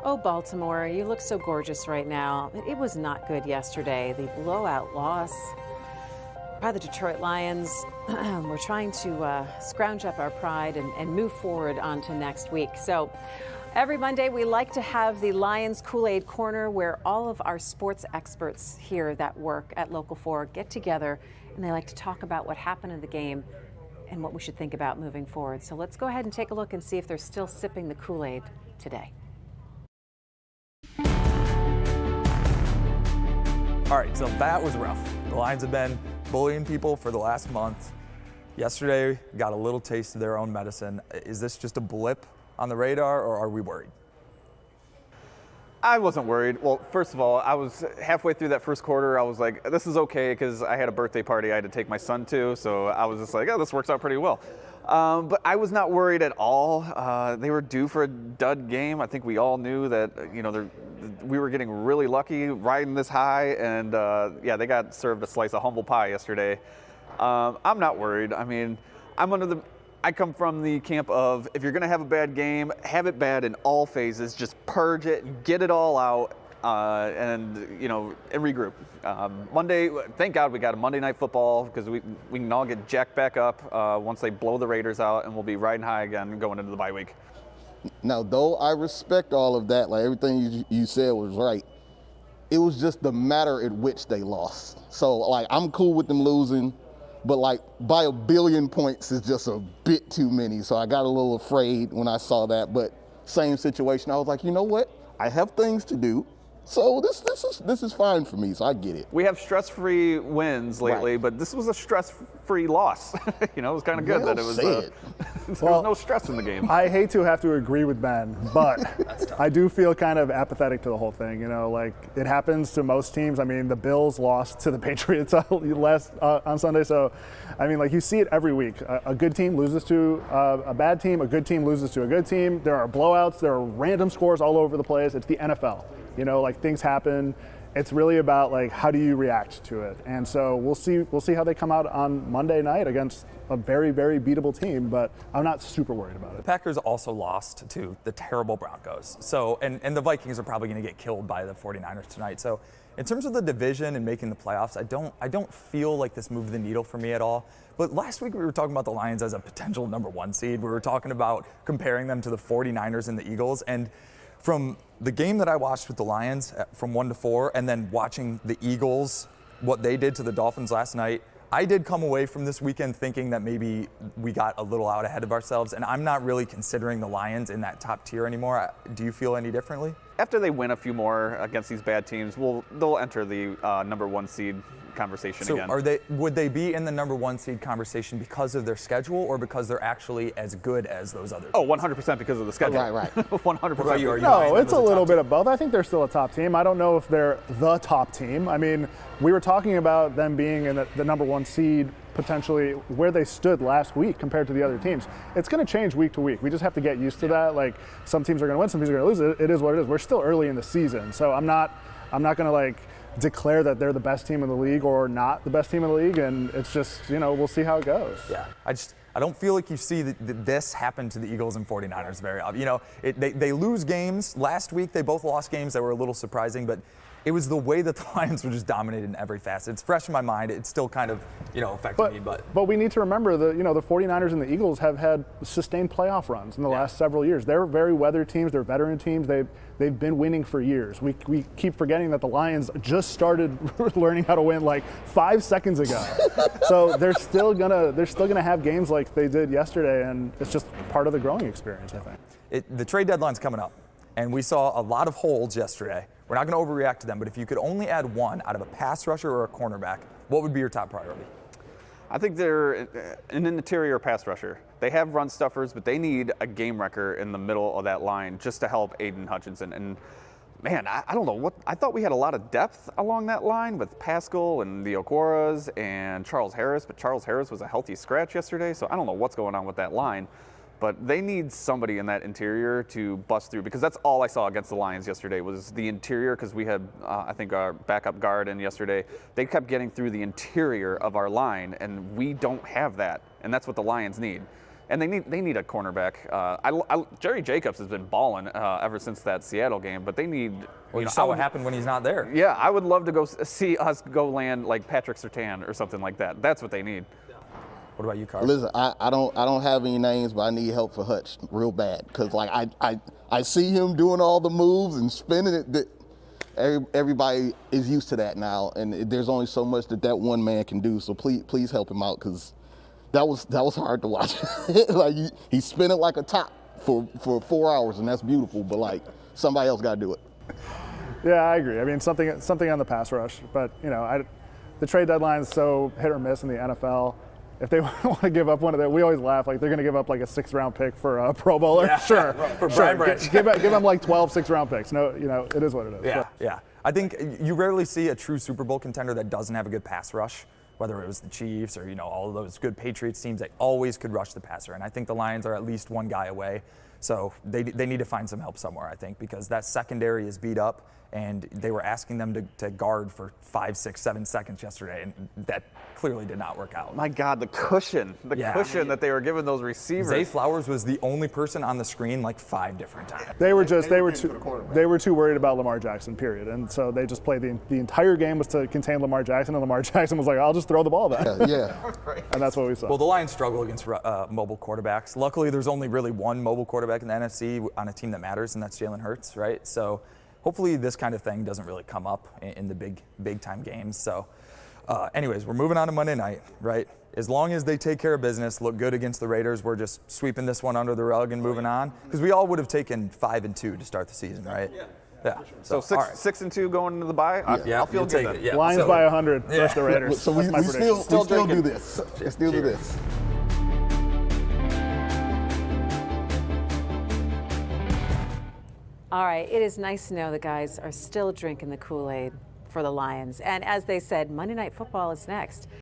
Oh, Baltimore, you look so gorgeous right now. It was not good yesterday. The blowout loss by the Detroit Lions. We're trying to scrounge up our pride and move forward onto next week. So every Monday, we like to have the Lions Kool-Aid Corner, where all of our sports experts here that work at Local 4 get together, and they like to talk about what happened in the game and what we should think about moving forward. So let's go ahead and take a look and see if they're still sipping the Kool-Aid today. All right, so that was rough. The Lions have been bullying people for the last month. Yesterday, got a little taste of their own medicine. Is this just a blip on the radar, or are we worried? I wasn't worried. Well, first of all, I was halfway through that first quarter. I was like, this is okay, because I had a birthday party I had to take my son to, so I was just like, oh, this works out pretty well. But I was not worried at all. They were due for a dud game. I think we all knew that, we were getting really lucky riding this high, and yeah, they got served a slice of humble pie yesterday. I'm not worried. I mean, I come from the camp of, if you're going to have a bad game, have it bad in all phases. Just purge it, get it all out, and regroup. Monday, thank God we got a Monday Night Football, because we can all get jacked back up once they blow the Raiders out, and we'll be riding high again going into the bye week. Now, though I respect all of that, like everything you said was right, it was just the matter at which they lost. So, like, I'm cool with them losing, but like by a billion points is just a bit too many. So I got a little afraid when I saw that, but same situation. I was like, you know what? I have things to do. So this is fine for me, so I get it. We have stress-free wins lately, right, but this was a stress-free loss. It was kind of good that it was there was no stress in the game. I hate to have to agree with Ben, but I do feel kind of apathetic to the whole thing. Like it happens to most teams. I mean, the Bills lost to the Patriots on Sunday, so I mean, like you see it every week. A good team loses to a bad team. A good team loses to a good team. There are blowouts. There are random scores all over the place. It's the NFL. Like things happen. It's really about like how do you react to it, and so we'll see how they come out on Monday night against a very, very beatable team. But I'm not super worried about it. The Packers also lost to the terrible Broncos. So and the Vikings are probably going to get killed by the 49ers tonight. So in terms of the division and making the playoffs, I don't feel like this moved the needle for me at all. But last week we were talking about the Lions as a potential number 1 seed. We were talking about comparing them to the 49ers and the Eagles, and from the game that I watched with the Lions from 1 to 4, and then watching the Eagles, what they did to the Dolphins last night, I did come away from this weekend thinking that maybe we got a little out ahead of ourselves, and I'm not really considering the Lions in that top tier anymore. Do you feel any differently? After they win a few more against these bad teams, they'll enter the number 1 seed conversation again. So would they be in the number 1 seed conversation because of their schedule, or because they're actually as good as those other teams? Oh, 100% because of the schedule. Right. 100%. No, it's a little bit of both. I think they're still a top team. I don't know if they're the top team. I mean, we were talking about them being in the number 1 seed, potentially where they stood last week compared to the other teams. It's going to change week to week. We just have to get used to that. Like, some teams are going to win, some teams are going to lose. It is what it is. We're still early in the season, so I'm not going to like declare that they're the best team in the league or not the best team in the league, and it's just, we'll see how it goes. Yeah, I don't feel like you see this happen to the Eagles and 49ers very often. They lose games. Last week they both lost games that were a little surprising, but it was the way that the Lions were just dominated in every facet. It's fresh in my mind. It's still kind of, affecting me. But we need to remember that, the 49ers and the Eagles have had sustained playoff runs in the last several years. They're very weathered teams. They're veteran teams. They've been winning for years. We keep forgetting that the Lions just started learning how to win like 5 seconds ago. So they're still gonna have games like they did yesterday, and it's just part of the growing experience, I think. The trade deadline's coming up, and we saw a lot of holds yesterday. We're not going to overreact to them, but if you could only add one out of a pass rusher or a cornerback, what would be your top priority? I think they're an interior pass rusher. They have run stuffers, but they need a game wrecker in the middle of that line just to help Aiden Hutchinson. And man, I don't know I thought we had a lot of depth along that line with Pascal and the Okwaras and Charles Harris, but Charles Harris was a healthy scratch yesterday, so I don't know what's going on with that line. But they need somebody in that interior to bust through, because that's all I saw against the Lions yesterday was the interior, because we had, I think, our backup guard in yesterday. They kept getting through the interior of our line, and we don't have that, and that's what the Lions need. And they need a cornerback. Jerry Jacobs has been balling ever since that Seattle game, but they need. Well, you saw what happened when he's not there. Yeah, I would love to go see us go land like Patrick Surtain or something like that. That's what they need. What about you, Carl? Listen, I don't have any names, but I need help for Hutch real bad because like I see him doing all the moves and spinning it. Everybody is used to that now, and there's only so much that one man can do. So please help him out because that was hard to watch. Like he's spinning like a top for 4 hours, and that's beautiful. But like somebody else got to do it. Yeah, I agree. I mean, something on the pass rush, but the trade deadline is so hit or miss in the NFL. If they want to give up one of them, we always laugh like they're going to give up like a 6th-round pick for a Pro Bowler. Yeah, sure, for sure. Brian Branch. Give them like 12 6th-round picks. No, it is what it is. Yeah, But yeah. I think you rarely see a true Super Bowl contender that doesn't have a good pass rush, whether it was the Chiefs or all of those good Patriots teams that always could rush the passer. And I think the Lions are at least one guy away. So they need to find some help somewhere, I think, because that secondary is beat up, and they were asking them to guard for 5, 6, 7 seconds yesterday, and that clearly did not work out. My God, the cushion that they were giving those receivers. Zay Flowers was the only person on the screen like 5 different times. they were too worried about Lamar Jackson, period. And so they just played the entire game was to contain Lamar Jackson, and Lamar Jackson was like, I'll just throw the ball back. Yeah. And that's what we saw. Well, the Lions struggle against mobile quarterbacks. Luckily, there's only really one mobile quarterback in the NFC on a team that matters, and that's Jalen Hurts, right? So hopefully this kind of thing doesn't really come up in the big time games. So anyways, we're moving on to Monday night, right? As long as they take care of business, look good against the Raiders, we're just sweeping this one under the rug and moving on. Because we all would have taken 5-2 to start the season, right? Yeah. So 6-2 going into the bye. Yeah, I'll feel you'll good take then. it. Yeah. Lions So- by 100 versus the Raiders. So That's my we prediction. still do drinking. this. Still do this. All right, it is nice to know the guys are still drinking the Kool-Aid for the Lions. And as they said, Monday Night Football is next.